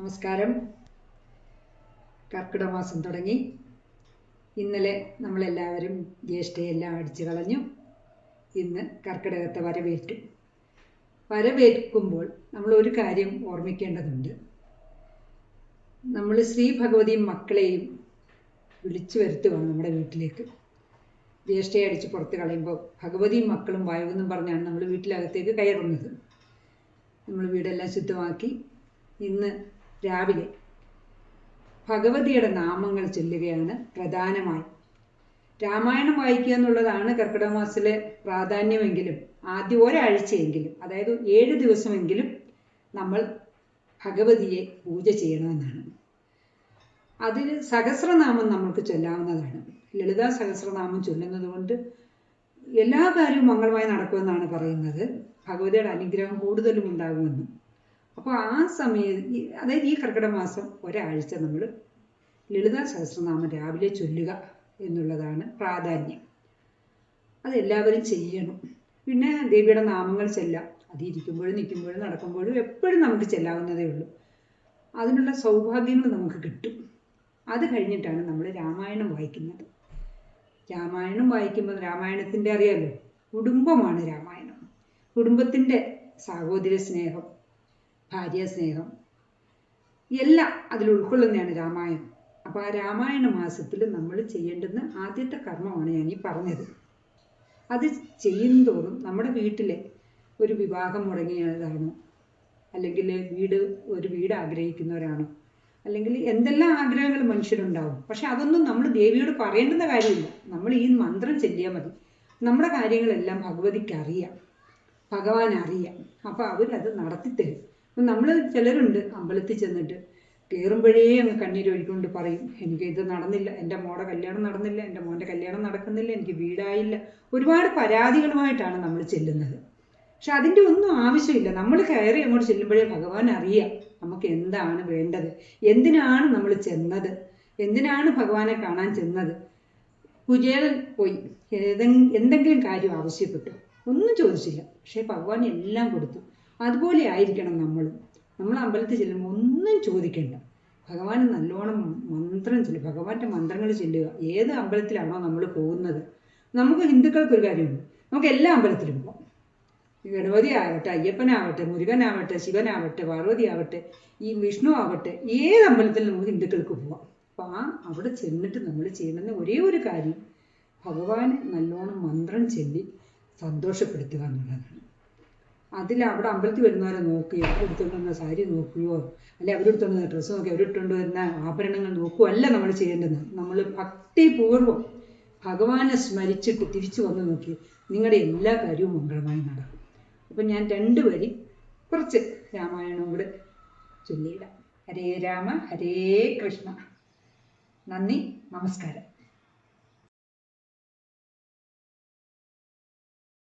നമസ്കാരം. കർക്കിടക മാസം തുടങ്ങി. ഇന്നലെ നമ്മളെല്ലാവരും ജ്യേഷ്ഠയെല്ലാം അടിച്ചു കളഞ്ഞു. ഇന്ന് കർക്കിടകത്തെ വരവേറ്റു. വരവേൽക്കുമ്പോൾ നമ്മൾ ഒരു കാര്യം ഓർമ്മിക്കേണ്ടതുണ്ട്. നമ്മൾ ശ്രീ ഭഗവതിയും മക്കളെയും വിളിച്ചു വരുത്തുവാണ് നമ്മുടെ വീട്ടിലേക്ക്. ജ്യേഷ്ഠയെ അടിച്ച് പുറത്ത് കളയുമ്പോൾ ഭഗവതിയും മക്കളും വായുവെന്നും പറഞ്ഞാണ് നമ്മൾ വീട്ടിലകത്തേക്ക് കയറുന്നത്. നമ്മൾ വീടെല്ലാം ശുദ്ധമാക്കി ഇന്ന് രാവിലെ ഭഗവതിയുടെ നാമങ്ങൾ ചൊല്ലുകയാണ് പ്രധാനമായും. രാമായണം വായിക്കുക എന്നുള്ളതാണ് കർക്കിടക മാസത്തിലെ പ്രാധാന്യമെങ്കിലും ആദ്യം ഒരാഴ്ചയെങ്കിലും, അതായത് 7 ദിവസമെങ്കിലും നമ്മൾ ഭഗവതിയെ പൂജ ചെയ്യണമെന്നാണ്. അതിൽ സഹസ്രനാമം നമ്മൾക്ക് ചൊല്ലാവുന്നതാണ്. ലളിതാ സഹസ്രനാമം ചൊല്ലുന്നത് കൊണ്ട് എല്ലാ കാര്യവും മംഗളമായി നടക്കുമെന്നാണ് പറയുന്നത്. ഭഗവതിയുടെ അനുഗ്രഹം കൂടുതലും ഉണ്ടാകുമെന്നും. അപ്പോൾ ആ സമയത്ത്, അതായത് ഈ കർക്കിടക മാസം ഒരാഴ്ച നമ്മൾ ലളിതാ സഹസ്രനാമം രാവിലെ ചൊല്ലുക എന്നുള്ളതാണ് പ്രാധാന്യം. അതെല്ലാവരും ചെയ്യണം. പിന്നെ ദേവിയുടെ നാമങ്ങൾ ചെല്ലാം. അത് ഇരിക്കുമ്പോഴും നിൽക്കുമ്പോഴും നടക്കുമ്പോഴും എപ്പോഴും നമുക്ക് ചെല്ലാവുന്നതേ ഉള്ളൂ. അതിനുള്ള സൗഭാഗ്യങ്ങൾ നമുക്ക് കിട്ടും. അത് കഴിഞ്ഞിട്ടാണ് നമ്മൾ രാമായണം വായിക്കുന്നത്. രാമായണം വായിക്കുമ്പോൾ രാമായണത്തിൻ്റെ അറിയാമല്ലോ, കുടുംബമാണ് രാമായണം. കുടുംബത്തിൻ്റെ സാഹോദര്യ സ്നേഹം, ഭാര്യ സ്നേഹം എല്ലാം അതിൽ ഉൾക്കൊള്ളുന്നതാണ് രാമായണം. അപ്പോൾ ആ രാമായണ മാസത്തിൽ നമ്മൾ ചെയ്യേണ്ടുന്ന ആദ്യത്തെ കർമ്മമാണ് ഞാൻ ഈ പറഞ്ഞത്. അത് ചെയ്യുന്തോറും നമ്മുടെ വീട്ടിലെ ഒരു വിവാഹം മുടങ്ങിയതാണോ, അല്ലെങ്കിൽ ഒരു വീട് ആഗ്രഹിക്കുന്നവരാണോ, അല്ലെങ്കിൽ എന്തെല്ലാം ആഗ്രഹങ്ങൾ മനുഷ്യരുണ്ടാവും. പക്ഷെ അതൊന്നും നമ്മൾ ദേവിയോട് പറയേണ്ടുന്ന കാര്യമില്ല. നമ്മൾ ഈ മന്ത്രം ചൊല്ലിയാൽ മതി. നമ്മുടെ കാര്യങ്ങളെല്ലാം ഭഗവതിക്ക് അറിയാം, ഭഗവാൻ അറിയാം. അപ്പോൾ അവരത് നടത്തിത്തരും. അപ്പം നമ്മൾ ചിലരുണ്ട് അമ്പലത്തിൽ ചെന്നിട്ട് കയറുമ്പോഴേ അങ്ങ് കണ്ണീരൊഴുക്കൊണ്ട് പറയും, എനിക്ക് ഇത് നടന്നില്ല, എൻ്റെ മോടെ കല്യാണം നടന്നില്ല, എൻ്റെ മോൻ്റെ കല്യാണം നടക്കുന്നില്ല, എനിക്ക് വീടായില്ല. ഒരുപാട് പരാതികളുമായിട്ടാണ് നമ്മൾ ചെല്ലുന്നത്. പക്ഷെ അതിൻ്റെ ഒന്നും ആവശ്യമില്ല. നമ്മൾ കയറി അങ്ങോട്ട് ചെല്ലുമ്പോഴേ ഭഗവാൻ അറിയാം നമുക്ക് എന്താണ് വേണ്ടത്, എന്തിനാണ് നമ്മൾ ചെന്നത്, എന്തിനാണ് ഭഗവാനെ കാണാൻ ചെന്നത്. കുചേലൻ പോയി എന്തെങ്കിലും കാര്യം ആവശ്യപ്പെട്ടു, ഒന്നും ചോദിച്ചില്ല, പക്ഷേ ഭഗവാൻ എല്ലാം കൊടുത്തു. അതുപോലെ ആയിരിക്കണം നമ്മൾ അമ്പലത്തിൽ ചെല്ലുമ്പോൾ ഒന്നും ചോദിക്കേണ്ട. ഭഗവാൻ നല്ലോണം മന്ത്രം ചൊല്ലുക, ഭഗവാന്റെ മന്ത്രങ്ങൾ ചൊല്ലുക. ഏത് അമ്പലത്തിലാണോ നമ്മൾ പോകുന്നത്, നമുക്ക് ഹിന്ദുക്കൾക്കൊരു കാര്യമുണ്ട്, നമുക്ക് എല്ലാ അമ്പലത്തിലും പോകാം. ഗണപതി ആവട്ടെ, അയ്യപ്പനാവട്ടെ, മുരുകനാവട്ടെ, ശിവനാവട്ടെ, പാർവതി ആവട്ടെ, ഈ വിഷ്ണു ആവട്ടെ, ഏത് അമ്പലത്തിൽ നമുക്ക് ഹിന്ദുക്കൾക്ക് പോവാം. അപ്പോൾ അവിടെ ചെന്നിട്ട് നമ്മൾ ചെയ്യുന്ന ഒരേ ഒരു കാര്യം ഭഗവാനെ നല്ലോണം മന്ത്രം ചൊല്ലി സന്തോഷപ്പെടുത്തുക എന്നുള്ളതാണ്. അവിടെ അമ്പലത്തിൽ വരുന്നവരെ നോക്കുകയോ, അവരെടുത്തുകൊണ്ട് വന്ന സാരി നോക്കുകയോ, അല്ലെ അവരെടുത്തുകൊണ്ട് വന്ന ഡ്രസ്സ് നോക്കി അവരെടുത്തുകൊണ്ട് വരുന്ന ആഭരണങ്ങൾ നോക്കുകയോ അല്ല നമ്മൾ ചെയ്യേണ്ടത്. നമ്മൾ ഭക്തിപൂർവ്വം ഭഗവാനെ സ്മരിച്ചിട്ട് തിരിച്ചു വന്ന് നോക്കി നിങ്ങളുടെ എല്ലാ കാര്യവും മംഗളമായി നടക്കും. അപ്പം ഞാൻ 2 വരി കുറച്ച് രാമായണവും കൂടെ ചൊല്ലിയിടാം. ഹരേ രാമ ഹരേ കൃഷ്ണ. നന്ദി, നമസ്കാരം.